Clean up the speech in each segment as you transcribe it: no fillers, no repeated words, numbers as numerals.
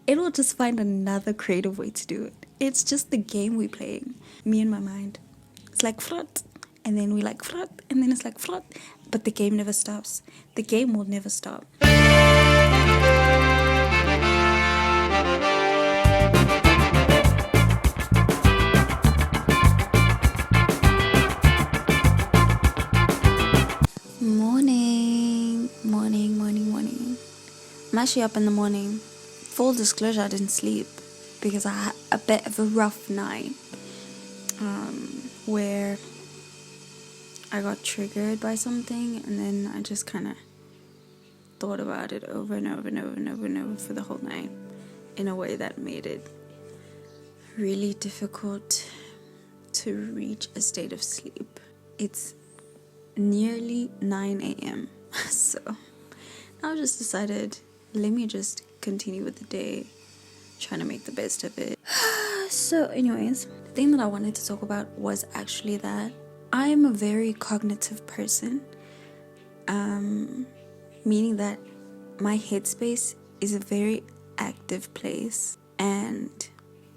it will just find another creative way to do it. It's just the game we're playing, me and my mind. It's like frot, and then we like frot, and then it's like frot, but the game never stops. The game will never stop. Morning. I'm actually up in the morning. Full disclosure, I didn't sleep because I had a bit of a rough night where I got triggered by something, and then I just kind of thought about it over and over for the whole night in a way that made it really difficult to reach a state of sleep. It's nearly 9 a.m. So I just decided, let me just continue with the day, trying to make the best of it. So anyways, the thing that I wanted to talk about was actually that I am a very cognitive person, meaning that my headspace is a very active place, and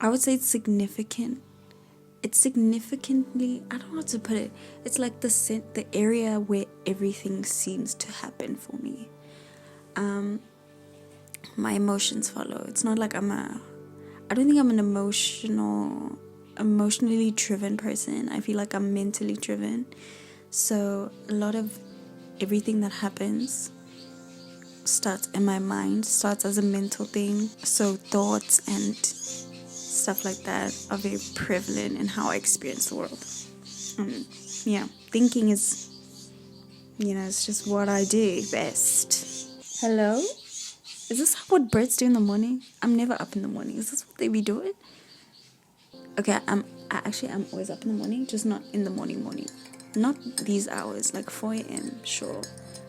I would say it's significant. It's significantly, I don't know how to put it, it's like the area where everything seems to happen for me. My emotions follow. It's not like I don't think I'm an emotionally driven person. I feel like I'm mentally driven. So a lot of everything that happens starts in my mind, starts as a mental thing. So thoughts and stuff like that are very prevalent in how I experience the world. Thinking is, it's just what I do best. Hello? Is this what birds do in the morning? I'm never up in the morning. Is this what they be doing? Okay, I'm always up in the morning, just not in the morning. Not these hours, like 4 a.m. Sure,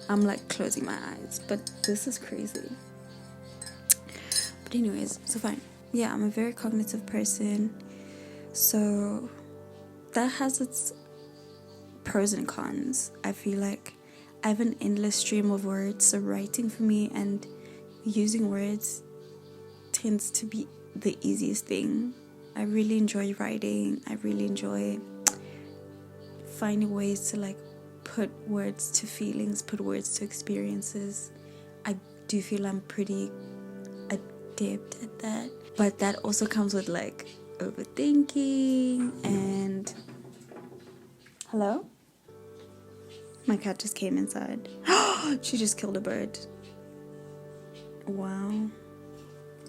I'm like closing my eyes, but this is crazy. But anyways, so fine. Yeah, I'm a very cognitive person, so that has its pros and cons. I feel like I have an endless stream of words, so writing for me and using words tends to be the easiest thing. I really enjoy writing. I really enjoy finding ways to like put words to feelings, put words to experiences. I do feel I'm pretty adept at that. But that also comes with like overthinking and... Hello? My cat just came inside. She just killed a bird. Wow.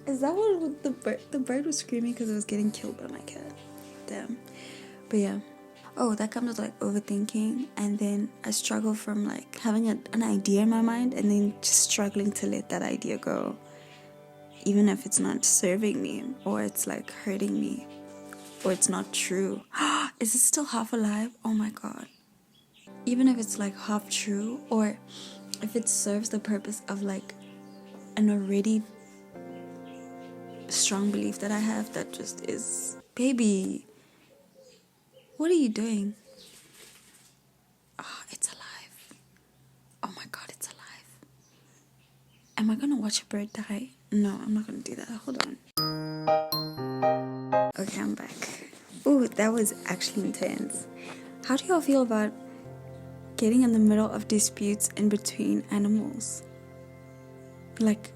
Is that what the bird was screaming because it was getting killed by my cat? Damn. But yeah. Oh, that comes with like overthinking, and then I struggle from like having an idea in my mind and then just struggling to let that idea go, even if it's not serving me or it's like hurting me or it's not true. Is it still half alive? Oh my god. Even if it's like half true, or if it serves the purpose of like an already strong belief that I have that just is, baby, what are you doing? Oh, it's alive. Oh my god, it's alive. Am I gonna watch a bird die? No, I'm not gonna do that. Hold on. Okay, I'm back. Ooh, that was actually intense. How do y'all feel about getting in the middle of disputes in between animals? Like,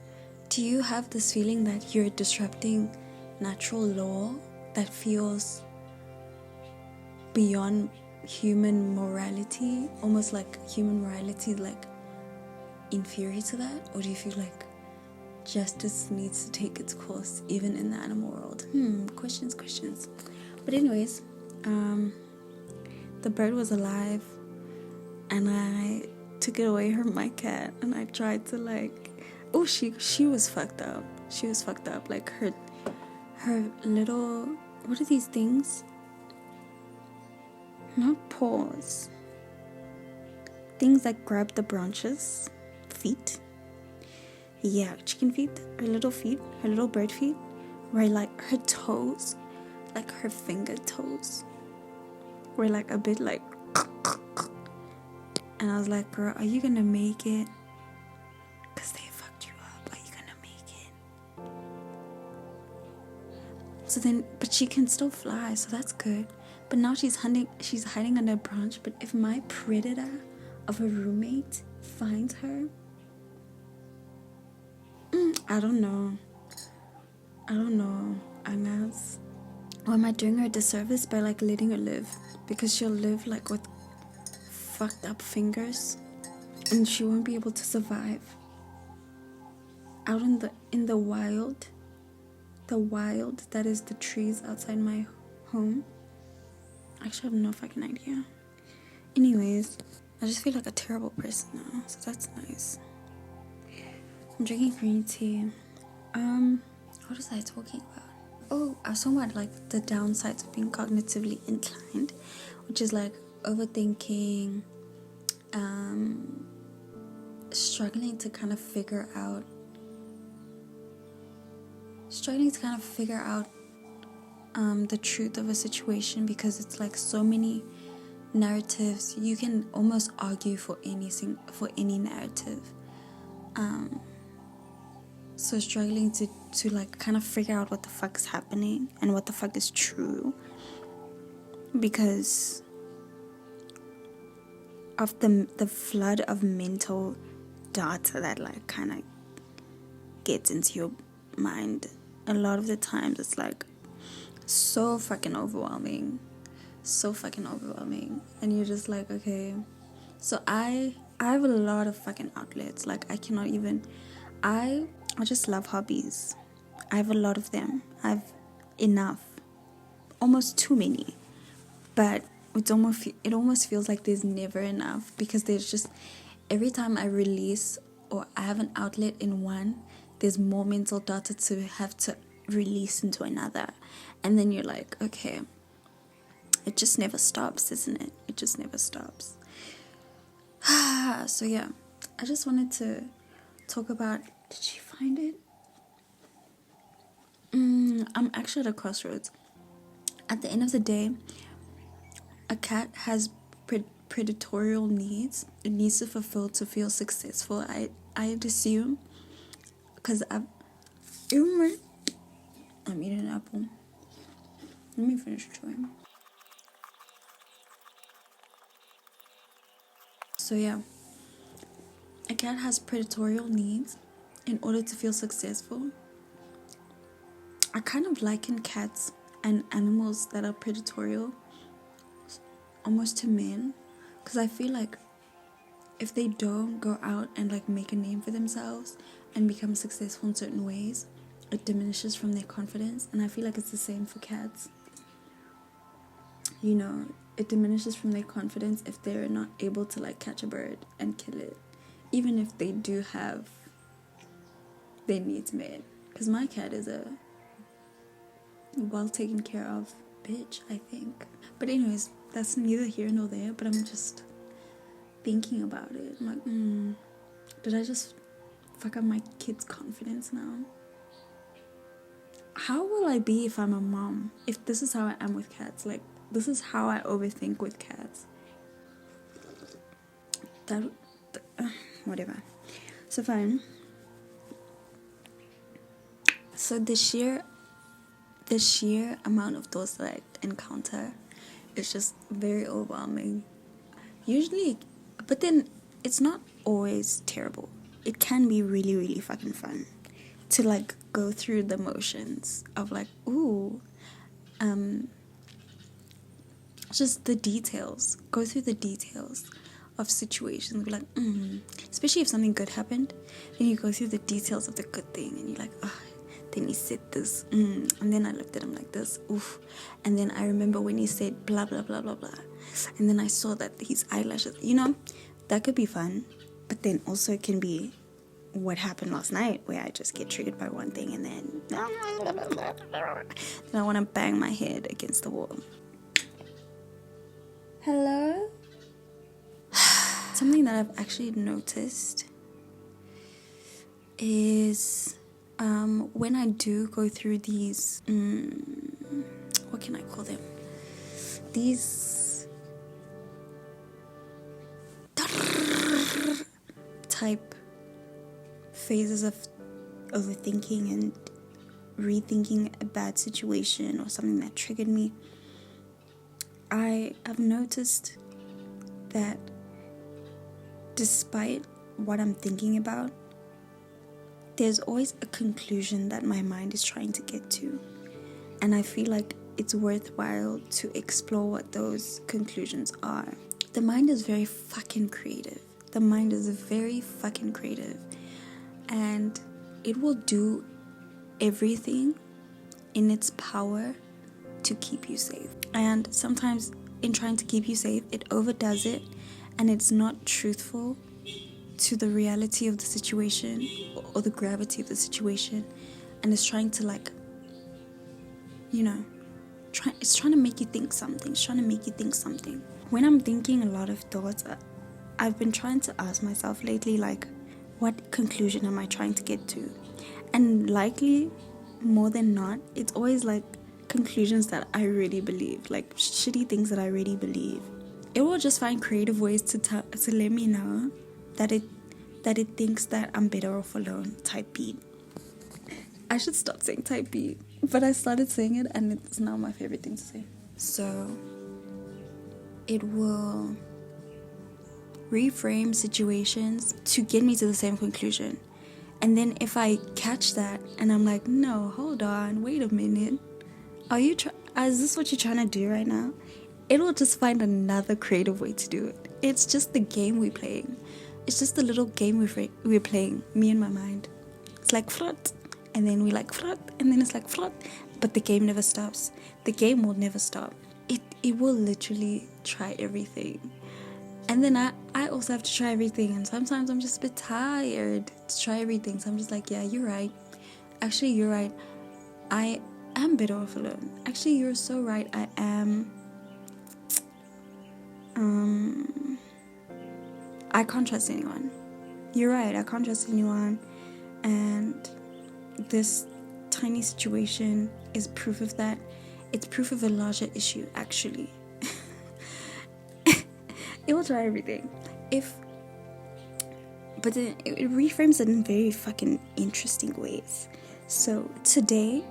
do you have this feeling that you're disrupting natural law that feels beyond human morality, almost like human morality like inferior to that? Or do you feel like justice needs to take its course even in the animal world? Questions. But anyways, the bird was alive and I took it away from my cat, and I tried to like, oh, she was fucked up. She was fucked up. Like her little, what are these things? Not paws. Things that grab the branches. Feet. Yeah, chicken feet. Her little feet. Her little bird feet. Were like her toes, like her finger toes, were like a bit like. And I was like, girl, are you gonna make it? Because they fucked you up. Are you gonna make it? So then, but she can still fly, so that's good. But now she's hiding under a branch. But if my predator of a roommate finds her, I don't know, Angas. Or am I doing her a disservice by like letting her live? Because she'll live like with fucked up fingers, and she won't be able to survive out in the wild. The wild that is the trees outside my home. Actually, I have no fucking idea. Anyways, I just feel like a terrible person now, so that's nice. I'm drinking green tea. What was I talking about? Oh, I was talking about like the downsides of being cognitively inclined, which is like overthinking, struggling to kind of figure out the truth of a situation, because it's like so many narratives. You can almost argue for any narrative. So struggling to like kind of figure out what the fuck is happening and what the fuck is true, because of the flood of mental data that like kind of gets into your mind. A lot of the times it's like so fucking overwhelming, and you're just like, okay. So I have a lot of fucking outlets. Like I just love hobbies. I have a lot of them. I've enough, almost too many, but it almost feels like there's never enough, because there's just, every time I release or I have an outlet in one, there's more mental data to have to release into another, and then you're like, okay, it just never stops, isn't it? It just never stops. So yeah, I just wanted to talk about, did she find it? I'm actually at a crossroads. At the end of the day, a cat has predatorial needs. It needs to fulfill to feel successful. I'd assume, because I'm eating an apple. Let me finish chewing. So yeah, a cat has predatorial needs in order to feel successful. I kind of liken cats and animals that are predatorial almost to men, because I feel like if they don't go out and like make a name for themselves and become successful in certain ways, it diminishes from their confidence. And I feel like it's the same for cats. You know, it diminishes from their confidence if they're not able to like catch a bird and kill it, even if they do have their needs met. Because my cat is a well taken care of bitch, I think. But anyways, that's neither here nor there, but I'm just thinking about it. I'm like, did I just fuck up my kid's confidence now? How will I be if I'm a mom? If this is how I am with cats, like, this is how I overthink with cats. Whatever. So fine. So the sheer amount of thoughts that I encounter is just very overwhelming. Usually, but then it's not always terrible. It can be really, really fucking fun to like go through the motions of like, just the details. Go through the details of situations. Be like, especially if something good happened, then you go through the details of the good thing, and you're like, then he said this, and then I looked at him like this, oof, and then I remember when he said blah blah blah blah blah, and then I saw that his eyelashes, that could be fun, but then also it can be what happened last night, where I just get triggered by one thing, and then I want to bang my head against the wall. Hello? Something that I've actually noticed is when I do go through these, what can I call them? These type phases of overthinking and rethinking a bad situation or something that triggered me, I have noticed that despite what I'm thinking about, there's always a conclusion that my mind is trying to get to. And I feel like it's worthwhile to explore what those conclusions are. The mind is very fucking creative. The mind is very fucking creative. And it will do everything in its power to keep you safe. And sometimes in trying to keep you safe, it overdoes it and it's not truthful to the reality of the situation or the gravity of the situation, and it's trying to it's trying to make you think something. It's trying to make you think something. When I'm thinking a lot of thoughts, I've been trying to ask myself lately, what conclusion am I trying to get to? And likely, more than not, it's always conclusions that I really believe, shitty things that I really believe. It will just find creative ways to let me know that it thinks that I'm better off alone. Type beat. I should stop saying type beat, but I started saying it and it's now my favorite thing to say. So it will reframe situations to get me to the same conclusion. And then if I catch that and I'm like, no, hold on, wait a minute. Is this what you're trying to do right now? It will just find another creative way to do it. It's just the game we're playing. It's just the little game we're playing, me and my mind. It's like frot, and then we frot, and then it's like frot, but the game never stops. The game will never stop. It will literally try everything. And then I also have to try everything, and sometimes I'm just a bit tired to try everything. So I'm just like, yeah, you're right. Actually, you're right. I am better off alone. Actually, you're so right. I am. I can't trust anyone. You're right. I can't trust anyone. And this tiny situation is proof of that. It's proof of a larger issue, actually. It will try everything. But then it reframes it in very fucking interesting ways. So today,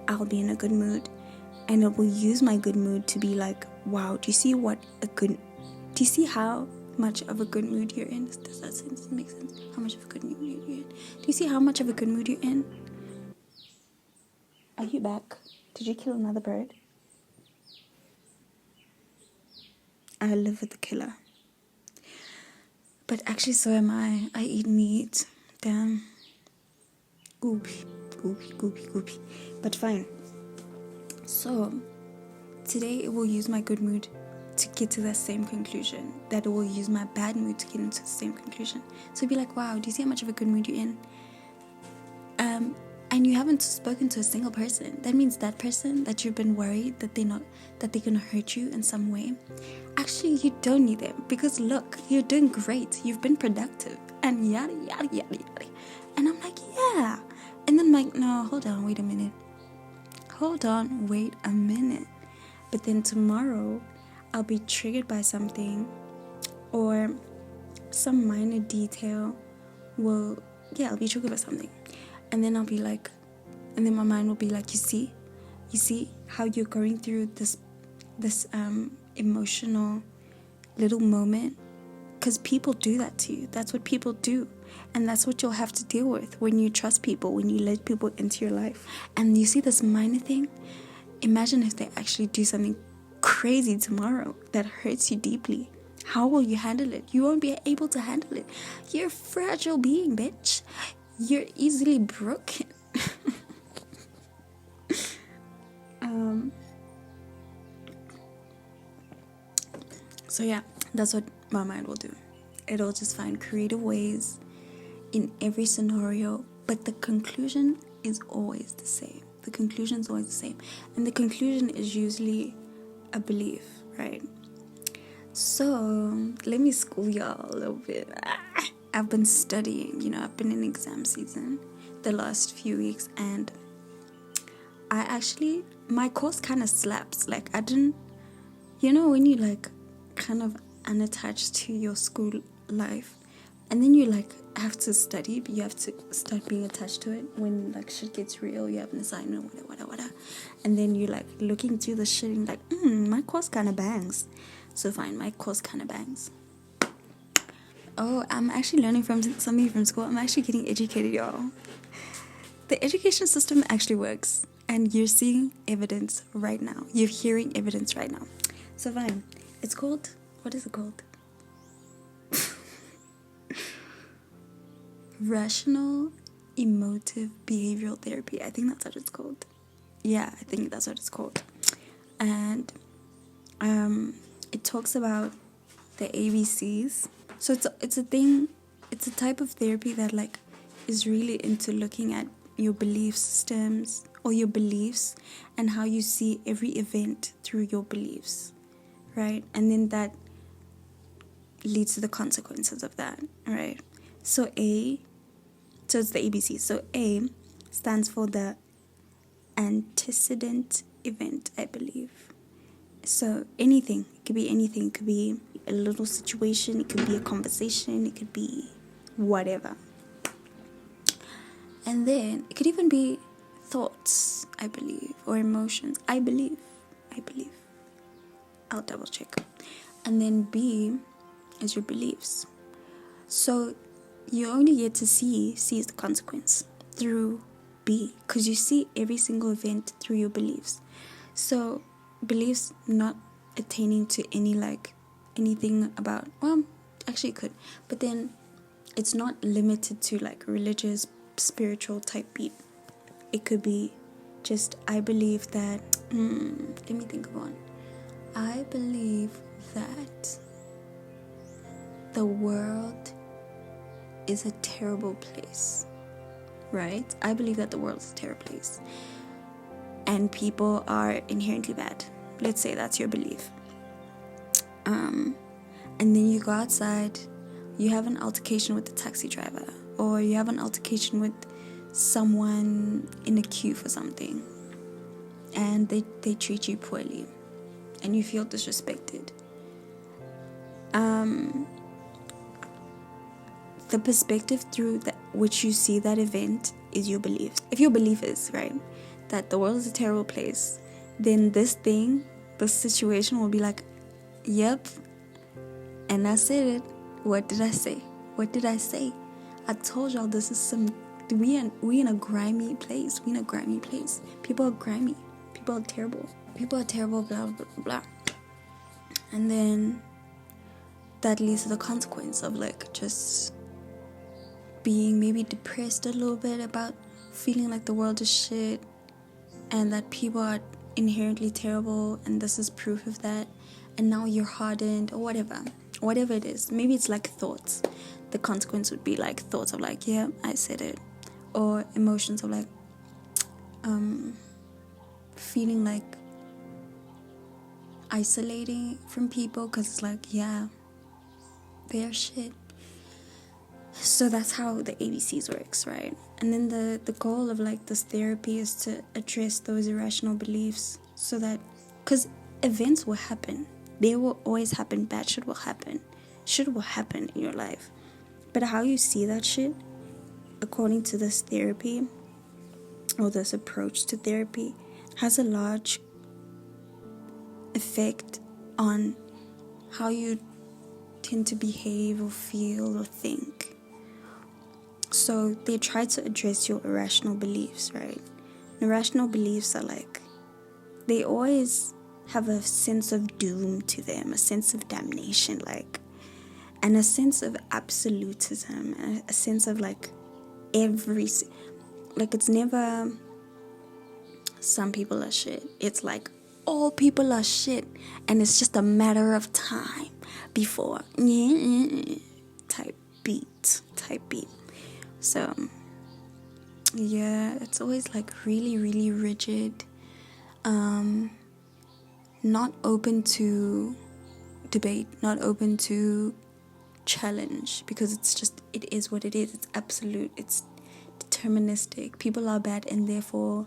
I'll be in a good mood, and it will use my good mood to be like, wow, do you see how much of a good mood you're in? Does that make sense? How much of a good mood you're in? Do you see how much of a good mood you're in? Are you back? Did you kill another bird? I live with the killer. But actually, so am I. I eat meat. Damn. Goopy. But fine. So, today it will use my good mood to get to that same conclusion. That it will use my bad mood to get into the same conclusion. So be like, wow, do you see how much of a good mood you're in? And you haven't spoken to a single person. That means that person that you've been worried that they're gonna hurt you in some way. Actually, you don't need them, because look, you're doing great. You've been productive and yada yada yada yada. And I'm like, yeah. And then I'm like, no, hold on, wait a minute. But then tomorrow, I'll be triggered by something, or some minor detail I'll be triggered by something. And then I'll be like, and then my mind will be like, you see how you're going through this emotional little moment? Because people do that to you. That's what people do. And that's what you'll have to deal with when you trust people, when you let people into your life. And you see this minor thing? Imagine if they actually do something crazy tomorrow that hurts you deeply. How will you handle it? You won't be able to handle it. You're a fragile being, bitch. You're easily broken. So yeah, that's what my mind will do. It'll just find creative ways in every scenario, but the conclusion is always the same. And the conclusion is usually a belief, right? So let me school y'all a little bit. I've been studying, I've been in exam season the last few weeks, and my course kind of slaps. I didn't, when you kind of unattached to your school life, And then you like have to study, but you have to start being attached to it when like shit gets real. You have an assignment, whatever. And then you're like looking through the shit and like, my course kind of bangs. So fine, my course kind of bangs. Oh, I'm actually learning from something from school. I'm actually getting educated, y'all. The education system actually works. And you're seeing evidence right now. You're hearing evidence right now. So fine. It's called, what is it called? Rational Emotive Behavioural Therapy. I think that's what it's called. Yeah, I think that's what it's called. And it talks about the ABCs. So it's a thing, it's a type of therapy that like is really into looking at your belief systems or your beliefs and how you see every event through your beliefs, right? And then that leads to the consequences of that, right? So it's the ABC. So A stands for the antecedent event, I believe. So anything, it could be anything, it could be a little situation, it could be a conversation, it could be whatever. And then it could even be thoughts, I believe, or emotions. I believe. I'll double check. And then B is your beliefs. So you only get to see is the consequence through B, because you see every single event through your beliefs. So beliefs not attaining to any like anything about, well, actually it could, but then it's not limited to like religious, spiritual type beat. It could be just, I believe that let me think of one. I believe that the world is a terrible place, right? I believe that the world is a terrible place and people are inherently bad. Let's say that's your belief. And then you go outside, you have an altercation with the taxi driver, or you have an altercation with someone in a queue for something, and they treat you poorly and you feel disrespected. The perspective through which you see that event is your belief. If your belief is, right, that the world is a terrible place, then this situation will be like, yep, and I said it. What did I say? I told y'all this is we in a grimy place. People are grimy. People are terrible. Blah, blah, blah, blah. And then that leads to the consequence of like just being maybe depressed a little bit about feeling like the world is shit and that people are inherently terrible, and this is proof of that. And now you're hardened or whatever it is. Maybe it's like thoughts. The consequence would be like thoughts of like, yeah, I said it. Or emotions of like feeling like isolating from people because it's like, yeah, they're shit. So that's how the ABCs works, right? And then the goal of like this therapy is to address those irrational beliefs so that, because events will happen. They will always happen. Bad shit will happen. Shit will happen in your life. But how you see that shit, according to this therapy, or this approach to therapy, has a large effect on how you tend to behave or feel or think. So they try to address your irrational beliefs, right? Irrational beliefs are like, they always have a sense of doom to them, a sense of damnation, like, and a sense of absolutism, and a sense of like it's never some people are shit. It's like all people are shit, and it's just a matter of time before type beat. So yeah, it's always like really, really rigid, not open to debate, not open to challenge, because it is what it is. It's absolute, it's deterministic. People are bad and therefore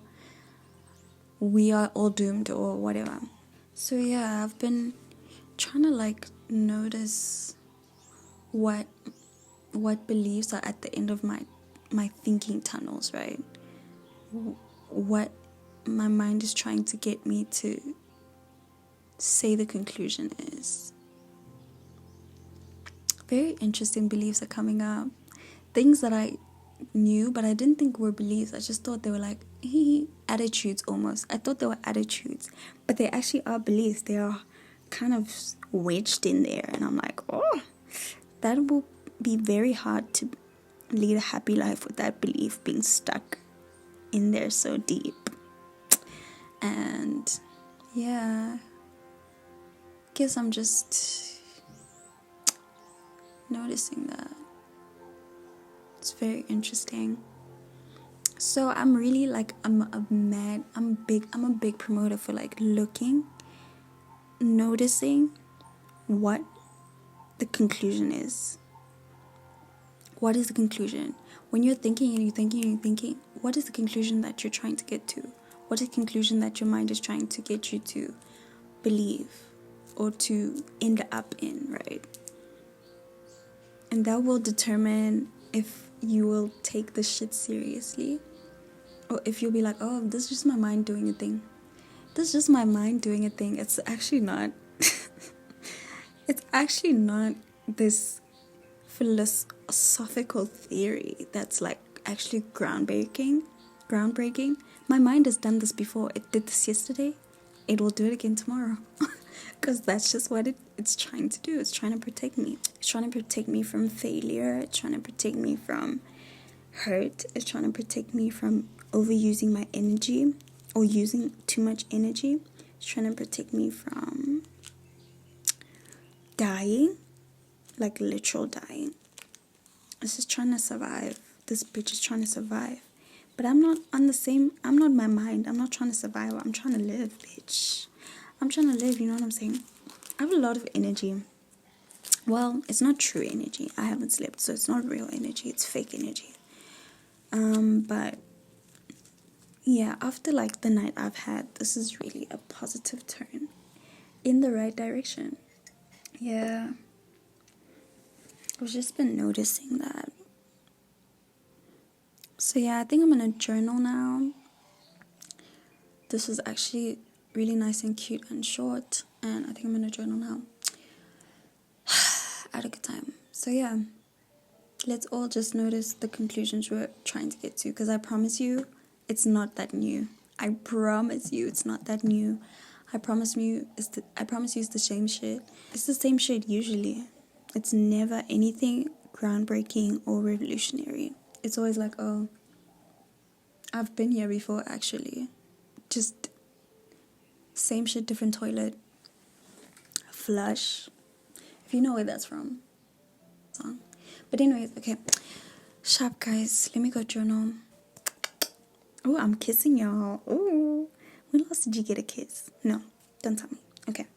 we are all doomed or whatever. So yeah, I've been trying to like notice what what beliefs are at the end of my thinking tunnels, right? What my mind is trying to get me to say the conclusion is. Very interesting beliefs are coming up. Things that I knew, but I didn't think were beliefs. I just thought they were like attitudes almost. I thought they were attitudes, but they actually are beliefs. They are kind of wedged in there, and I'm like, oh, that will be very hard to lead a happy life with that belief being stuck in there so deep. And yeah, guess I'm just noticing that. It's very interesting. So I'm really like, I'm a big promoter for like noticing what the conclusion is. What is the conclusion? When you're thinking and you're thinking, what is the conclusion that you're trying to get to? What is the conclusion that your mind is trying to get you to believe or to end up in, right? And that will determine if you will take the shit seriously, or if you'll be like, oh, this is just my mind doing a thing. This is just my mind doing a thing. It's actually not. It's actually not this philosophical theory that's like actually groundbreaking. My mind has done this before. It did this yesterday. It will do it again tomorrow. Because that's just what it's trying to do. It's trying to protect me. It's trying to protect me from failure. It's trying to protect me from hurt. It's trying to protect me from overusing my energy or using too much energy. It's trying to protect me from dying, like literal dying. It's just trying to survive. This bitch is trying to survive. But I'm not my mind. I'm not trying to survive. I'm trying to live, bitch. I'm trying to live, you know what I'm saying? I have a lot of energy. Well, it's not true energy. I haven't slept, so it's not real energy. It's fake energy. But yeah, after like the night I've had, this is really a positive turn in the right direction. Yeah. I've just been noticing that. So yeah, I think I'm gonna journal now. This is actually really nice and cute and short, and I think I'm gonna journal now. I had a good time. So yeah, let's all just notice the conclusions we're trying to get to, because I promise you, it's not that new. I promise you, it's not that new. I promise you, it's the same shit. It's the same shit usually. It's never anything groundbreaking or revolutionary. It's always like, oh, I've been here before actually. Just same shit, different toilet. Flush. If you know where that's from. Song. But anyways, okay. Sharp guys, let me go journal. Oh, I'm kissing y'all. Oh, when else did you get a kiss? No, don't tell me. Okay.